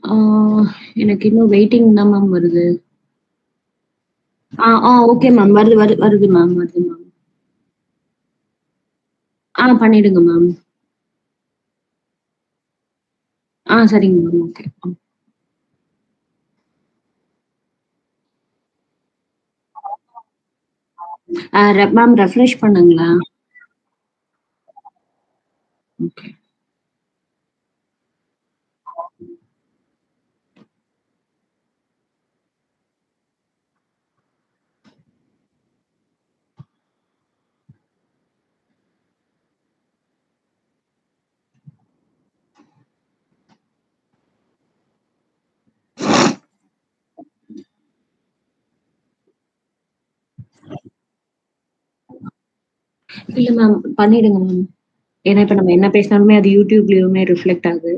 ஆ எனக்கு இன்னும் வெயிட்டிங் தான் மேம் வருது. Okay ma'am. வருது மேம். வருது மேம். பண்ணிடுங்க மேம். சரிங்க மேம். ஓகே. மேம் ரெஃப்ரெஷ் பண்ணுங்களேன். ஓகே. இல்ல மேம். பண்ணிடுங்க மேம். ஏன்னா இப்ப நம்ம என்ன பேசினாலுமே அது YouTubeலயுமே ரிஃப்ளெக்ட் ஆகுது.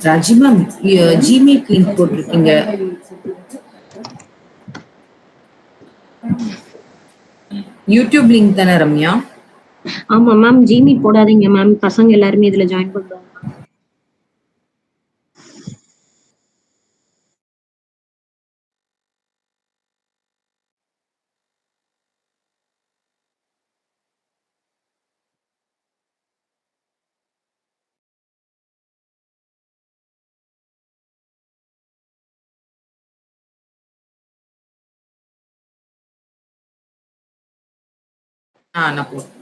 ராஜி மேம், ஜிமெயில் லிங்க் போட்டிருக்கீங்க. யூடியூப் லிங்க் தானே ரம்யா? ஆமா மேம். ஜிமீட் போடாதீங்க மேம். பசங்க எல்லாருமே இதுல ஜாயின் பண்றாங்க. நான் போட்டேன்.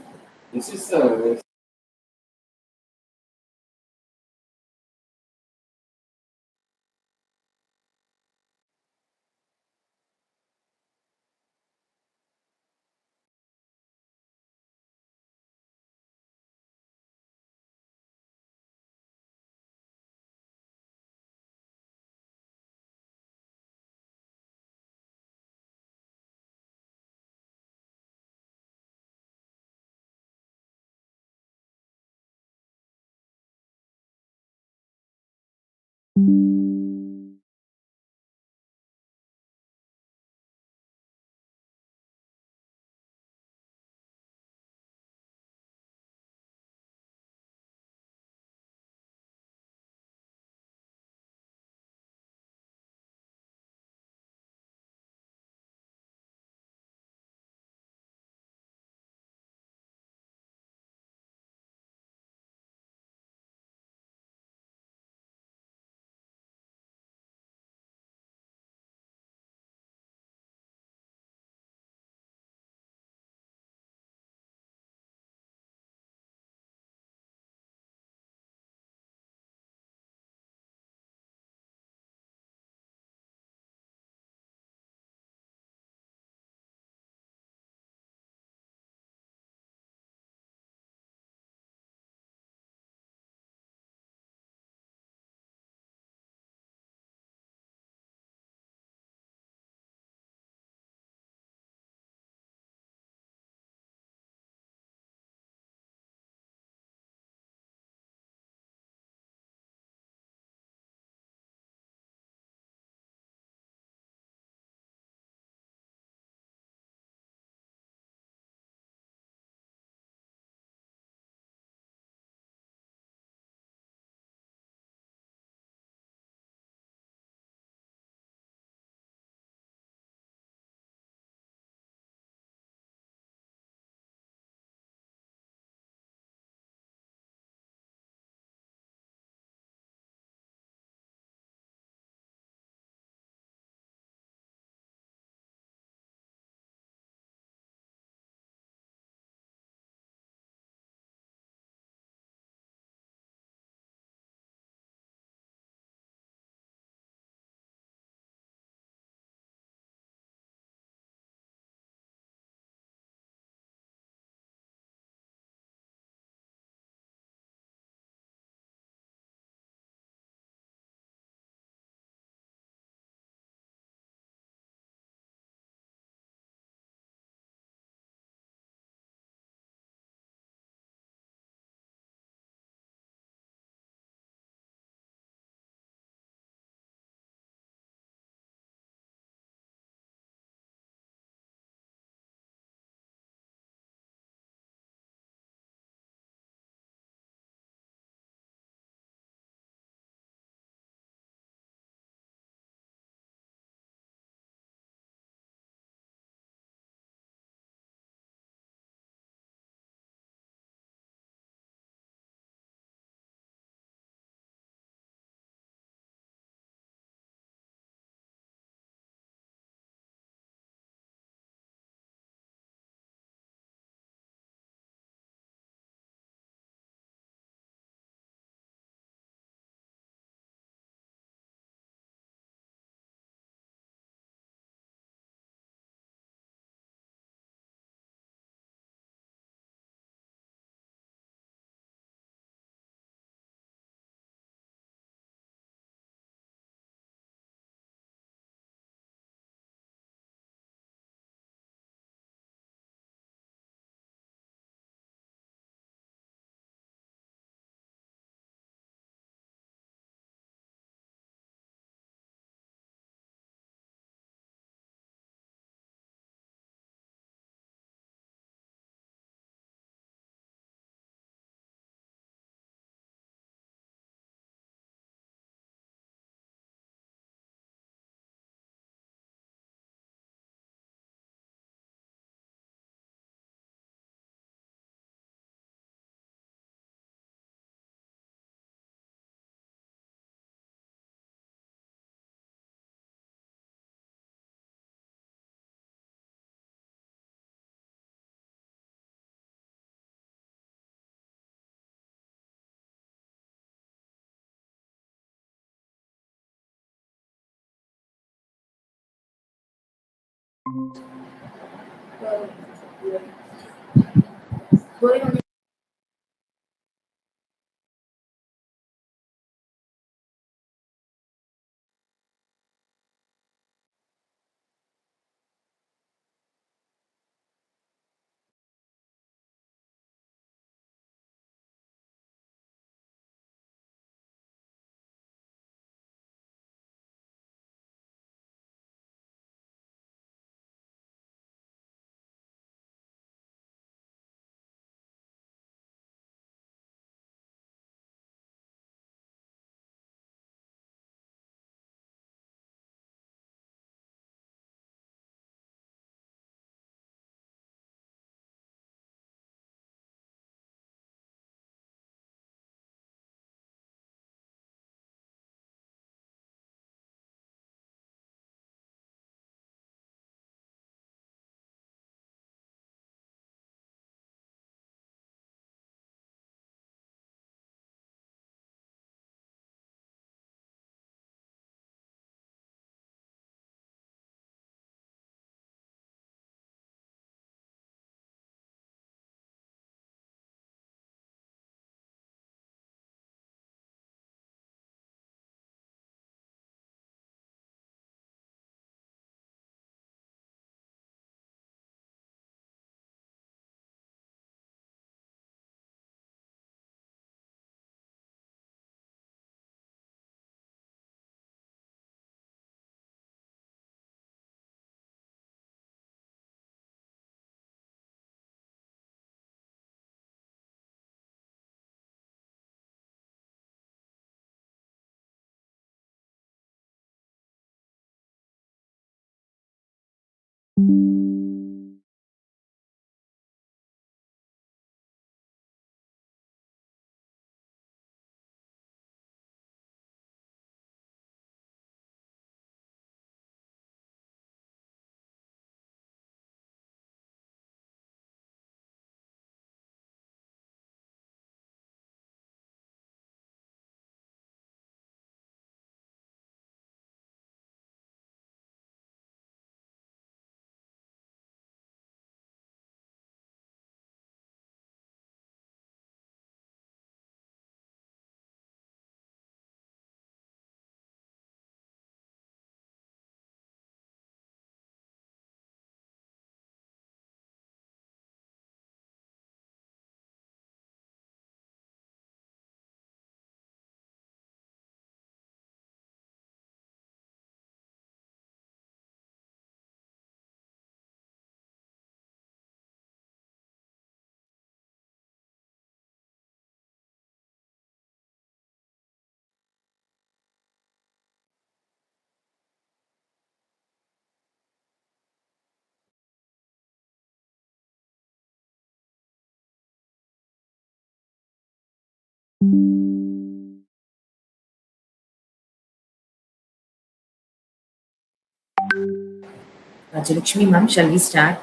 Rajalakshmi ma'am, shall we start?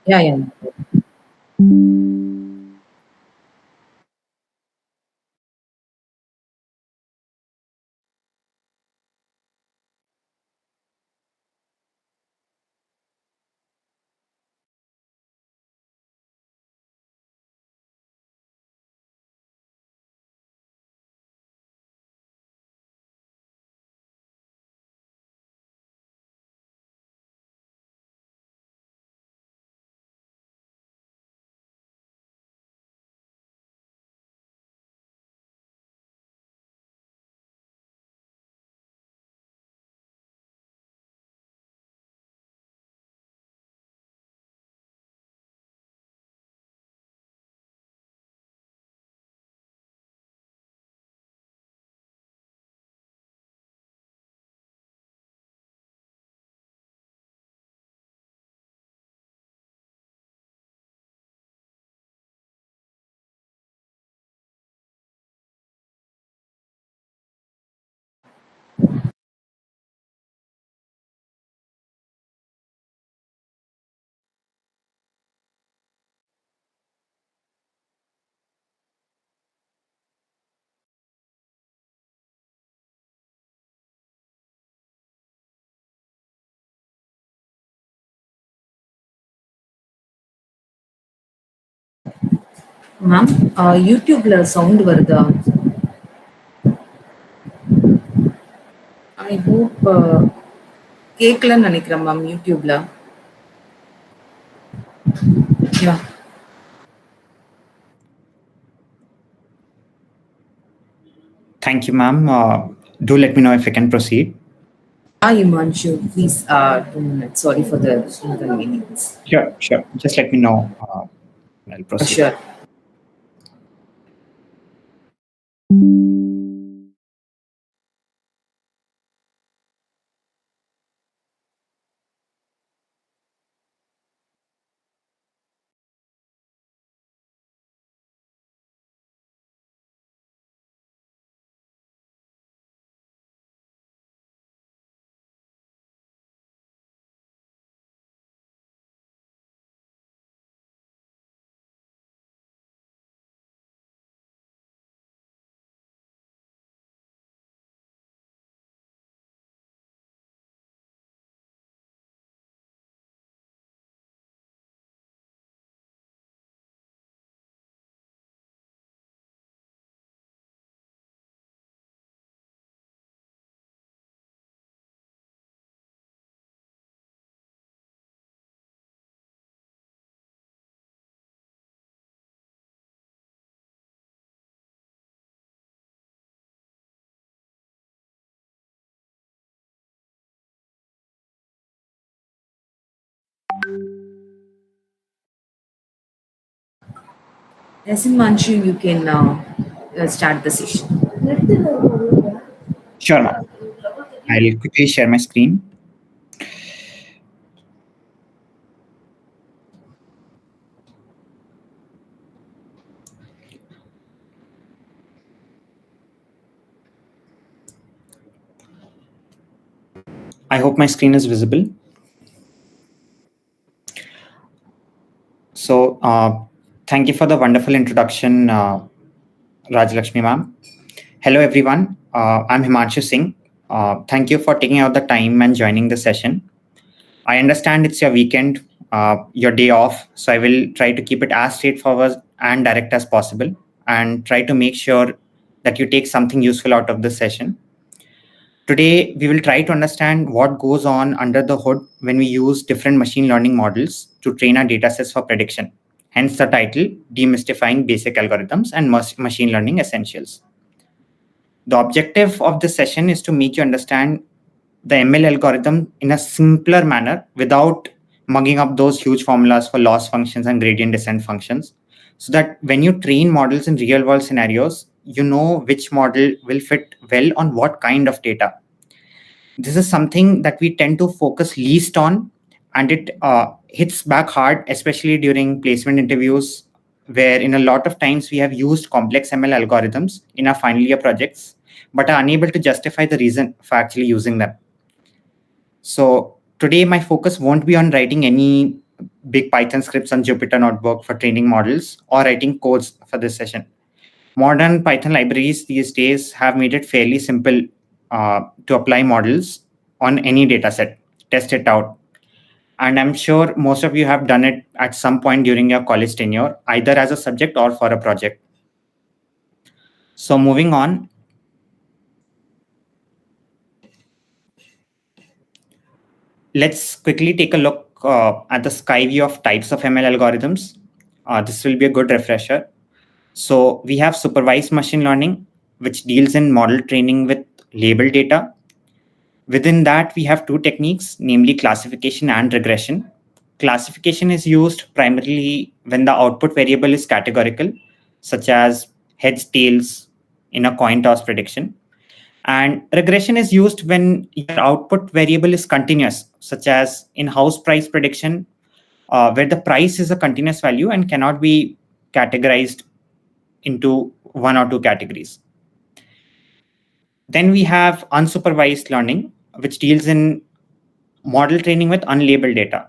Yeah, yeah. Ma'am, YouTubeல சவுண்ட் வருதா? I hope கேட்கலன்னு நினைக்கிறேன் மேம் யூடியூப்ல. Yeah. Thank you, ma'am. Do let me know if I can proceed. Hi, Himanshu. Please, 2 minutes. Sorry for the inconvenience. Sure. Just let me know. I'll proceed. Sure. Yes, Himanshu, you can start the session. Sure, ma'am. I'll quickly share my screen. I hope my screen is visible. So, thank you for the wonderful introduction, Rajalakshmi ma'am. Hello, everyone. I'm Himanshu Singh. Thank you for taking out the time and joining the session. I understand it's your weekend, your day off, so I will try to keep it as straightforward and direct as possible and try to make sure that you take something useful out of this session. Today, we will try to understand what goes on under the hood when we use different machine learning models to train our datasets for prediction. Hence the title, Demystifying Basic Algorithms and Machine Learning Essentials. The objective of this session is to make you understand the ML algorithm in a simpler manner without mugging up those huge formulas for loss functions and gradient descent functions, so that when you train models in real world scenarios, you know which model will fit well on what kind of data. This is something that we tend to focus least on, and it hits back hard, especially during placement interviews, where in a lot of times we have used complex ML algorithms in our final year projects, but are unable to justify the reason for actually using them. So today my focus won't be on writing any big Python scripts on Jupyter Notebook for training models or writing codes for this session. Modern Python libraries these days have made it fairly simple to apply models on any data set, test it out. And I'm sure most of you have done it at some point during your college tenure, either as a subject or for a project. So moving on, let's quickly take a look at the sky view of types of ML algorithms. This will be a good refresher. So we have supervised machine learning, which deals in model training with label data. Within that, we have two techniques, namely classification and regression. Classification is used primarily when the output variable is categorical, such as heads, tails in a coin toss prediction. And regression is used when your output variable is continuous, such as in house price prediction, where the price is a continuous value and cannot be categorized into one or two categories. Then we have unsupervised learning, which deals in model training with unlabeled data.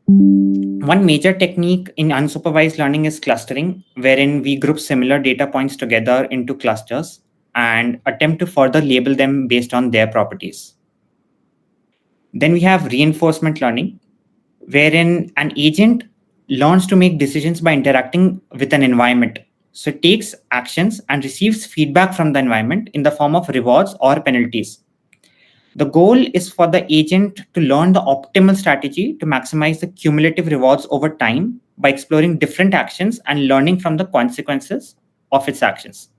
One major technique in unsupervised learning is clustering, wherein we group similar data points together into clusters and attempt to further label them based on their properties. Then we have reinforcement learning, wherein an agent learns to make decisions by interacting with an environment. So it takes actions and receives feedback from the environment in the form of rewards or penalties. The goal is for the agent to learn the optimal strategy to maximize the cumulative rewards over time by exploring different actions and learning from the consequences of its actions.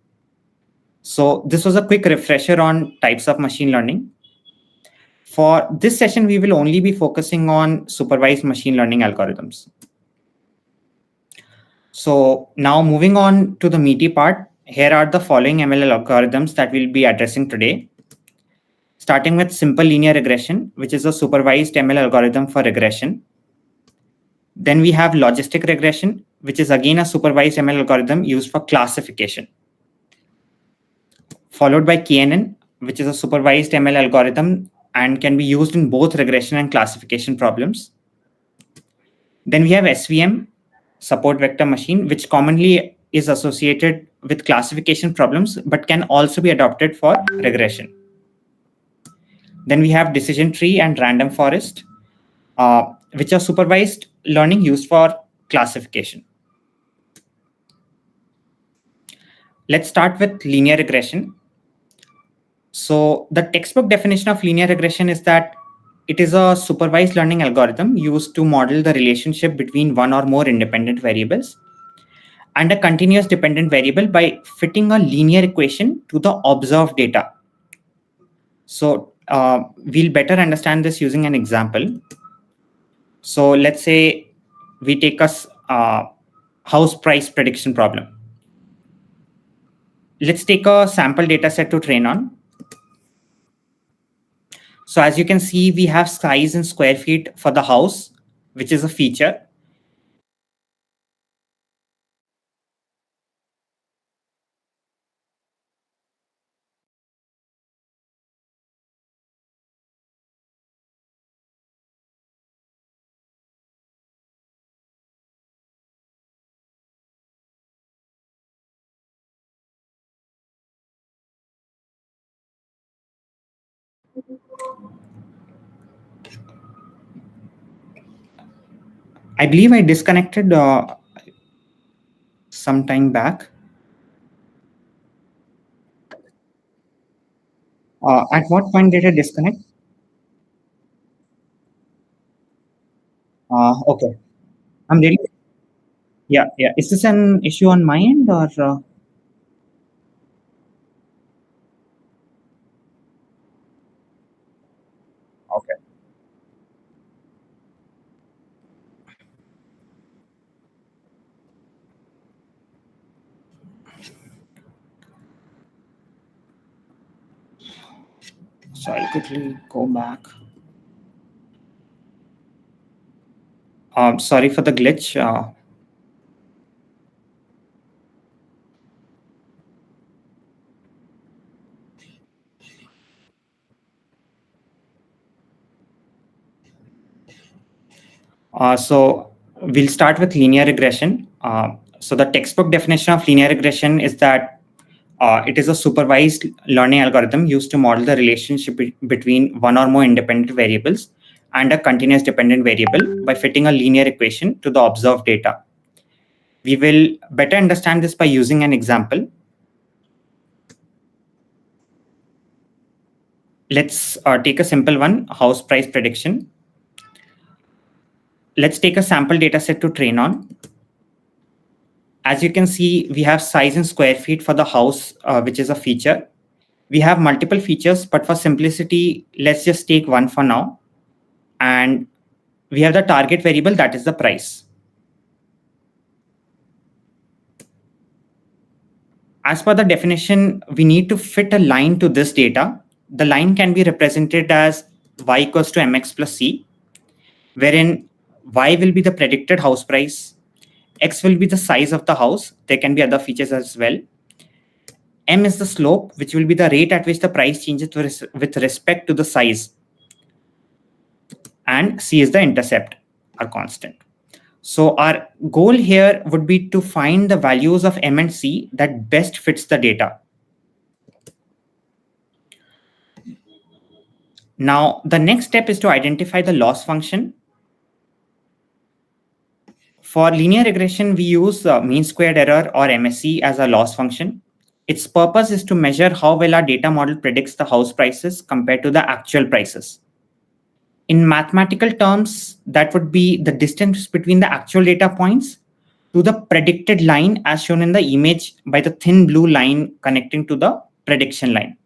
So this was a quick refresher on types of machine learning. For this session, we will only be focusing on supervised machine learning algorithms. So now moving on to the meaty part, here are the following ML algorithms that we'll be addressing today. Starting with simple linear regression, which is a supervised ML algorithm for regression. Then we have logistic regression, which is again a supervised ML algorithm used for classification. Followed by KNN, which is a supervised ML algorithm and can be used in both regression and classification problems. Then we have SVM, support vector machine, which commonly is associated with classification problems, but can also be adopted for regression. Then we have decision tree and random forest, which are supervised learning used for classification. Let's start with linear regression. So the textbook definition of linear regression is that it is a supervised learning algorithm used to model the relationship between one or more independent variables and a continuous dependent variable by fitting a linear equation to the observed data. So we'll better understand this using an example. So let's say we take a house price prediction problem. Let's take a sample data set to train on. So as you can see, we have size in square feet for the house, which is a feature. I believe I disconnected some time back. At what point did I disconnect? Okay. I'm really, yeah. Is this an issue on my end or? Okay. So I'll quickly go back. Sorry for the glitch. So we'll start with linear regression. So the textbook definition of linear regression is that it is a supervised learning algorithm used to model the relationship between one or more independent variables and a continuous dependent variable by fitting a linear equation to the observed data. We will better understand this by using an example. Let's take a simple one, house price prediction. Let's take a sample data set to train on. As you can see, we have size in square feet for the house, which is a feature. We have multiple features, but for simplicity, let's just take one for now. And we have the target variable, that is the price. As per the definition, we need to fit a line to this data. The line can be represented as y equals to mx plus c, wherein y will be the predicted house price, x will be the size of the house. There can be other features as well. M is the slope, which will be the rate at which the price changes with respect to the size. And C is the intercept, our constant. So our goal here would be to find the values of M and C that best fits the data. Now, the next step is to identify the loss function. For linear regression, we use mean squared error or MSE as a loss function. Its purpose is to measure how well our data model predicts the house prices compared to the actual prices. In mathematical terms, that would be the distance between the actual data points to the predicted line as shown in the image by the thin blue line connecting to the prediction line.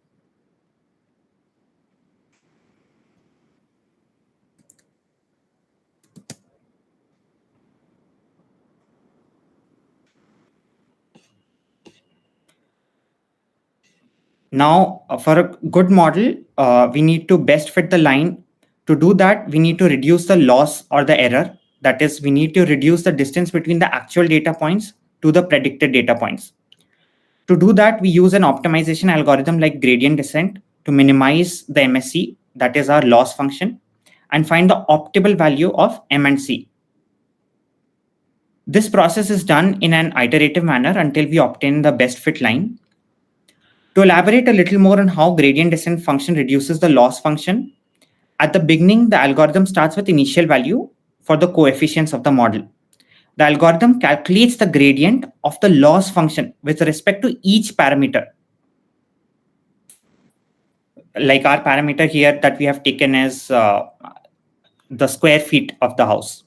Now, for a good model, we need to best fit the line. To do that, we need to reduce the loss or the error. That is, we need to reduce the distance between the actual data points to the predicted data points. To do that, we use an optimization algorithm like gradient descent to minimize the MSE, that is our loss function, and find the optimal value of M and C. This process is done in an iterative manner until we obtain the best fit line. To elaborate a little more on how gradient descent function reduces the loss function, at the beginning, the algorithm starts with initial value for the coefficients of the model. The algorithm calculates the gradient of the loss function with respect to each parameter. Like our parameter here that we have taken as the square feet of the house.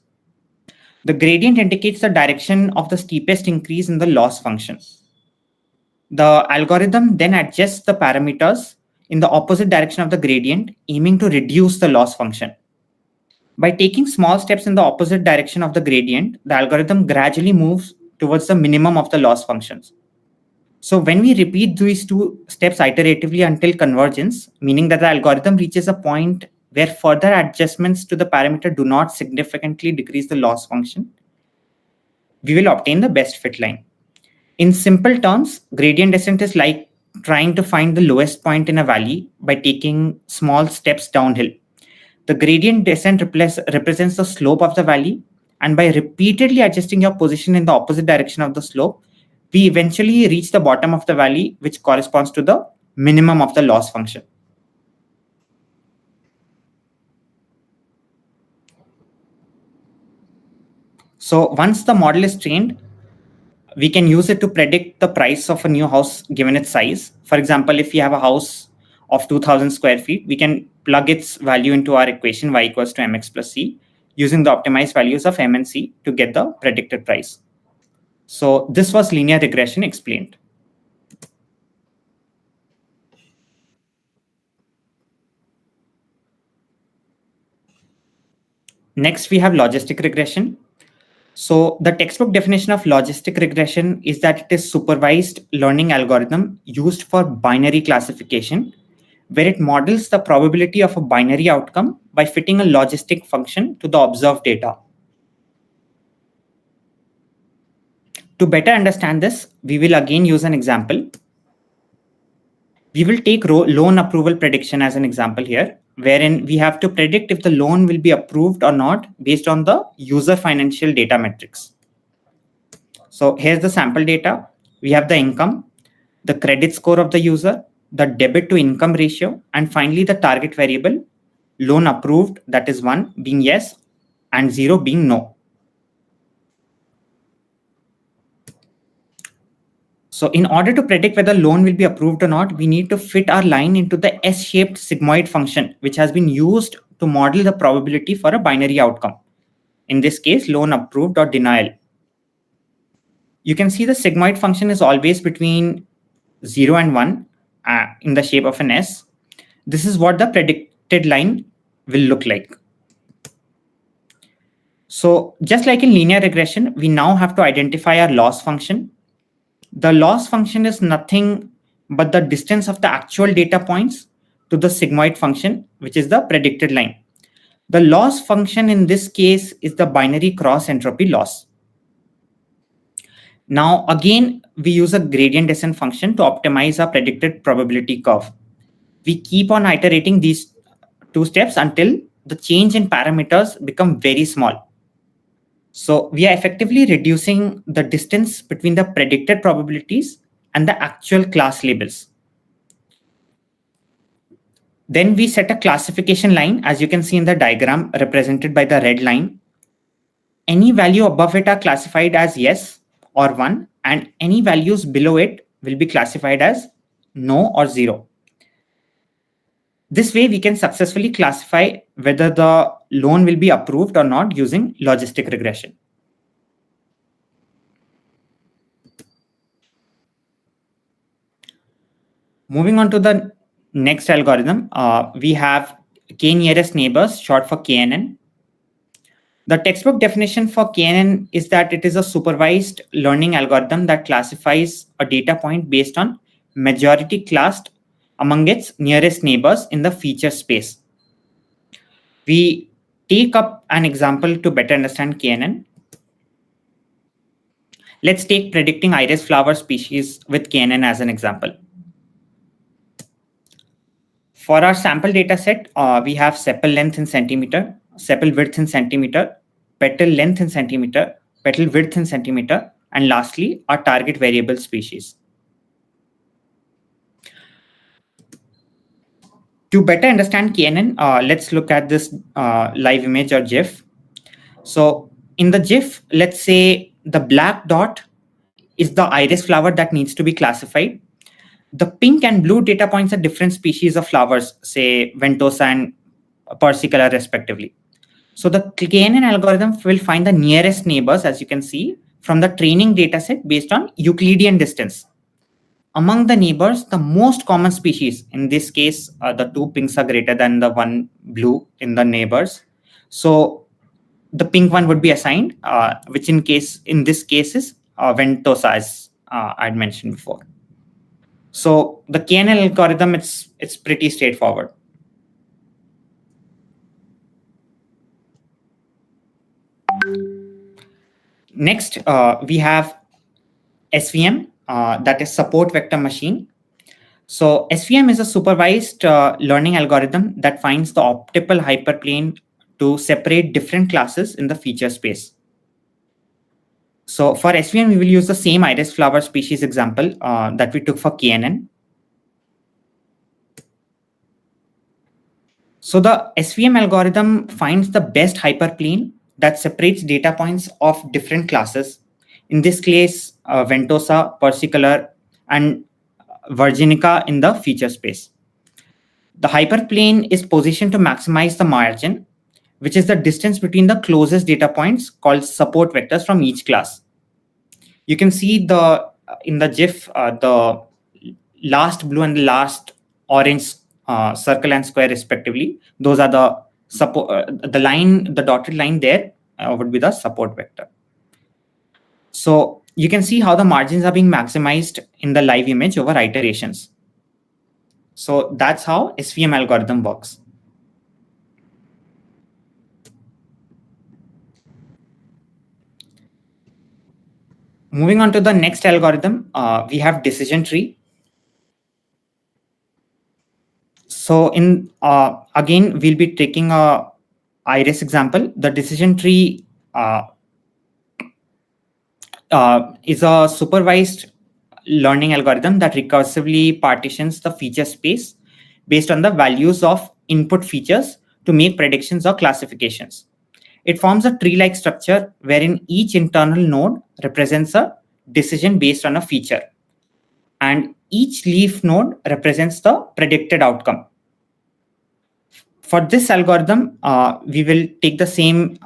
The gradient indicates the direction of the steepest increase in the loss function. The algorithm then adjusts the parameters in the opposite direction of the gradient, aiming to reduce the loss function. By taking small steps in the opposite direction of the gradient, the algorithm gradually moves towards the minimum of the loss functions. So when we repeat these two steps iteratively until convergence, meaning that the algorithm reaches a point where further adjustments to the parameter do not significantly decrease the loss function, we will obtain the best fit line. In simple terms, gradient descent is like trying to find the lowest point in a valley by taking small steps downhill. The gradient descent represents the slope of the valley, and by repeatedly adjusting your position in the opposite direction of the slope, we eventually reach the bottom of the valley, which corresponds to the minimum of the loss function. So once the model is trained, we can use it to predict the price of a new house given its size. For example, if we have a house of 2000 square feet, we can plug its value into our equation y equals to mx plus c using the optimized values of m and c to get the predicted price. So this was linear regression explained. Next, we have logistic regression. So the textbook definition of logistic regression is that it is supervised learning algorithm used for binary classification, where it models the probability of a binary outcome by fitting a logistic function to the observed data. To better understand this, we will again use an example. We will take loan approval prediction as an example here, wherein we have to predict if the loan will be approved or not based on the user financial data metrics. So here's the sample data. We have the income, the credit score of the user, the debit to income ratio, and finally the target variable, loan approved, that is 1 being yes and 0 being no. So in order to predict whether loan will be approved or not, we need to fit our line into the S-shaped sigmoid function, which has been used to model the probability for a binary outcome. In this case, loan approved or denial. You can see the sigmoid function is always between 0 and 1 in the shape of an S. This is what the predicted line will look like. So just like in linear regression, we now have to identify our loss function. The loss function is nothing but the distance of the actual data points to the sigmoid function, which is the predicted line. The loss function in this case is the binary cross entropy loss. Now, again, we use a gradient descent function to optimize our predicted probability curve. We keep on iterating these two steps until the change in parameters become very small. So we are effectively reducing the distance between the predicted probabilities and the actual class labels. Then we set a classification line, as you can see in the diagram represented by the red line. any value above it are classified as yes or 1, and any values below it will be classified as no or 0. This way, we can successfully classify whether the loan will be approved or not using logistic regression. Moving on to the next algorithm, we have k-nearest neighbors, short for KNN. The textbook definition for KNN is that it is a supervised learning algorithm that classifies a data point based on majority classed among its nearest neighbors in the feature space. We take up an example to better understand KNN. Let's take predicting iris flower species with KNN as an example. For our sample data set, we have sepal length in centimeter, sepal width in centimeter, petal length in centimeter, petal width in centimeter, and lastly, our target variable species. To better understand KNN, let's look at this live image or GIF. So in the GIF, let's say the black dot is the iris flower that needs to be classified. The pink and blue data points are different species of flowers, say Ventosa and Persicola respectively. So the KNN algorithm will find the nearest neighbors, as you can see, from the training data set based on Euclidean distance. Among the neighbors, the most common species, in this case, the two pinks are greater than the one blue in the neighbors. So the pink one would be assigned, which in this case is Ventosa, as I'd mentioned before. So the KNN algorithm, it's pretty straightforward. Next, we have SVM, that is support vector machine. So SVM is a supervised learning algorithm that finds the optimal hyperplane to separate different classes in the feature space. So for SVM, we will use the same iris flower species example that we took for KNN. So the SVM algorithm finds the best hyperplane that separates data points of different classes. In this case, Ventosa, Persicola, and Virginica in the feature space. The hyperplane is positioned to maximize the margin, which is the distance between the closest data points called support vectors from each class. You can see in the GIF, the last blue and the last orange circle and square respectively. Those are the support. The dotted line there would be the support vector. So you can see how the margins are being maximized in the live image over iterations. So that's how SVM algorithm works. Moving on to the next algorithm, we have decision tree. So again, we'll be taking a iris example. The decision tree is a supervised learning algorithm that recursively partitions the feature space based on the values of input features to make predictions or classifications. It forms a tree-like structure wherein each internal node represents a decision based on a feature, and each leaf node represents the predicted outcome. For this algorithm, we will take the same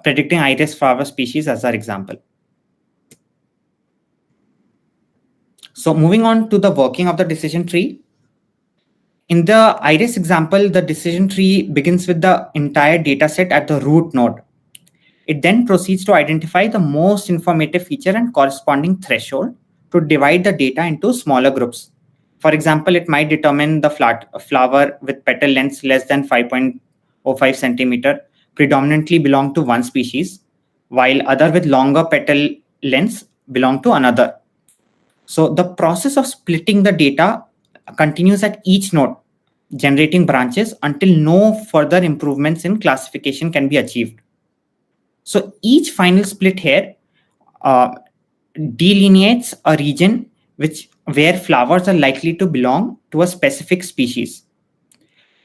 predicting iris flower species as our example. So moving on to the working of the decision tree. In the iris example, the decision tree begins with the entire data set at the root node. It then proceeds to identify the most informative feature and corresponding threshold to divide the data into smaller groups. For example, it might determine the flower with petal lengths less than 5.05 centimeter predominantly belong to one species, while other with longer petal lengths belong to another. So the process of splitting the data continues at each node, generating branches until no further improvements in classification can be achieved. So each final split here delineates a region where flowers are likely to belong to a specific species.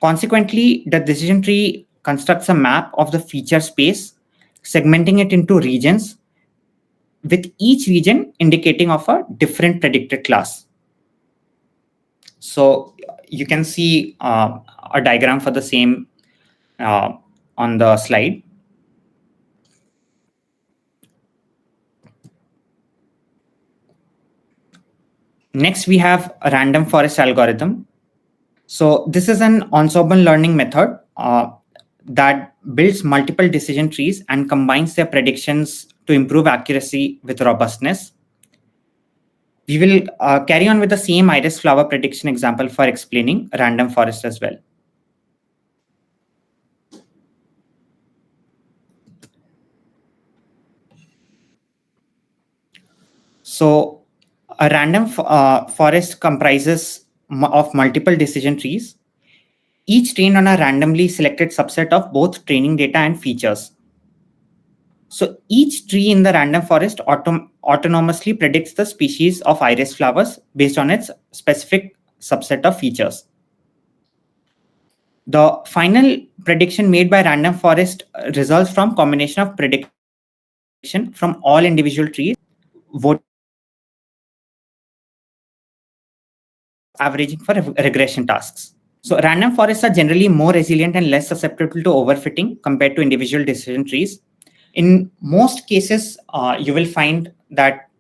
Consequently, the decision tree constructs a map of the feature space segmenting it into regions, with each region indicating of a different predicted class. So you can see a diagram for the same on the slide. Next, we have a random forest algorithm. So this is an ensemble learning method that builds multiple decision trees and combines their predictions to improve accuracy with robustness. We will carry on with the same iris flower prediction example for explaining random forest as well. So a random forest comprises of multiple decision trees, each trained on a randomly selected subset of both training data and features. So each tree in the random forest autonomously predicts the species of iris flowers based on its specific subset of features. The final prediction made by random forest results from combination of prediction from all individual trees, vote averaging for regression tasks. So random forests are generally more resilient and less susceptible to overfitting compared to individual decision trees. In most cases, you will find that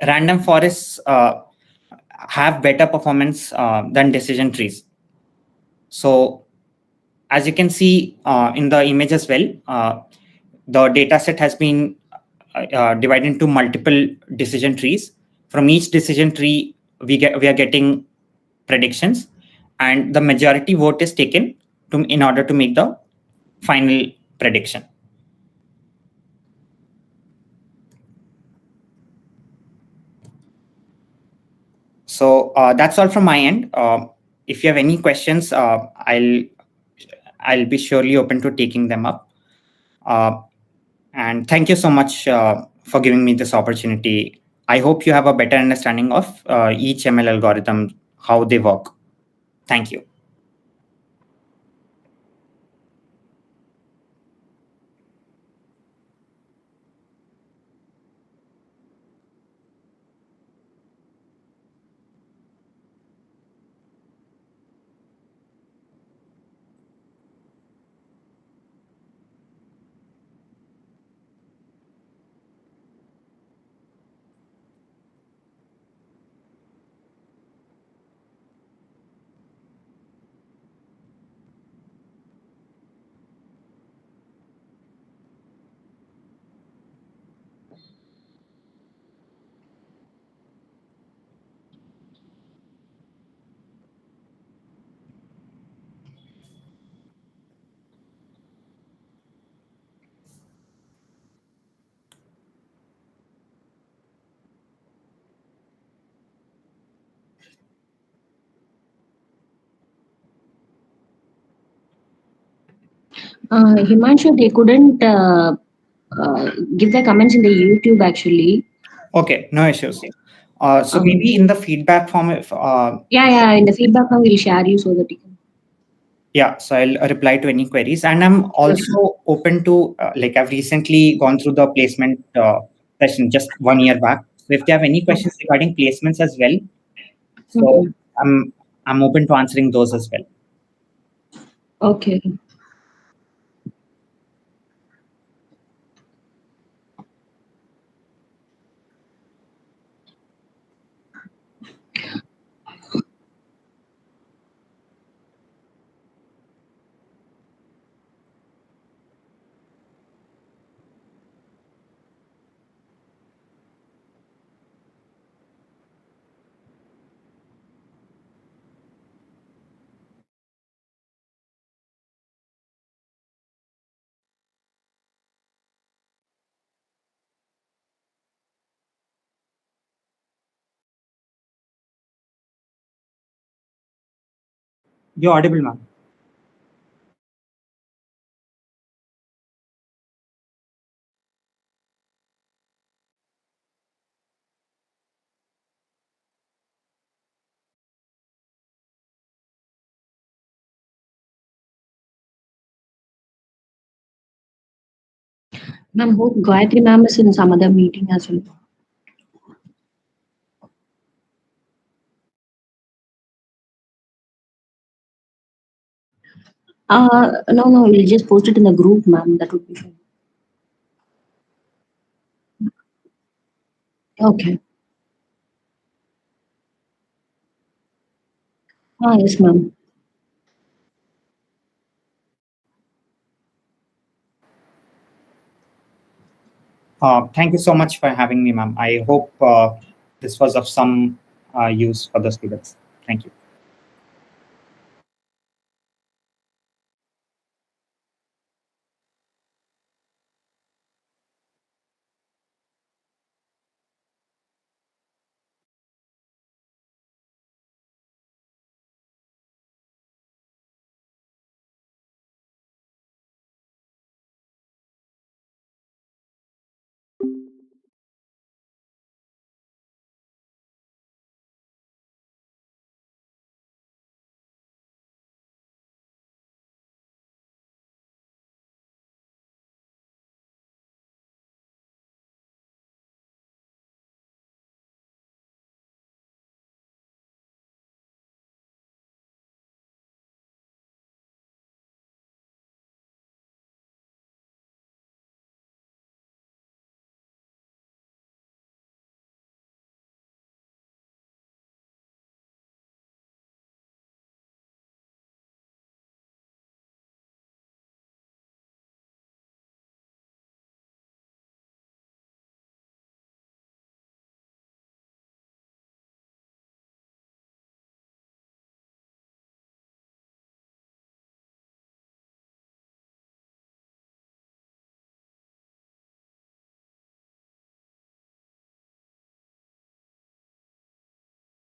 random forests have better performance than decision trees. So as you can see in the image as well, the data set has been divided into multiple decision trees. From each decision tree, we are getting predictions, and the majority vote is taken in order to make the final prediction. So that's all from my end. If you have any questions, I'll be surely open to taking them up. And thank you so much for giving me this opportunity. I hope you have a better understanding of each ML algorithm, how they work. Thank you. Himanshu, they couldn't give their comments in the YouTube actually. Okay, no issues. So maybe in the feedback form, if yeah, in the feedback form we'll share you so that you can. yeah, so I'll reply to any queries, and I'm also open to like I've recently gone through the placement session just 1 year back. So if they have any questions regarding placements as well, so I'm open to answering those as well. Okay. You're audible, ma'am. Ma'am, hope Gayatri ma'am is in some other meeting as well. No, we'll just post it in the group, ma'am. That would be fine. Okay. Yes, ma'am. Thank you so much for having me, ma'am. I hope this was of some use for the students. Thank you.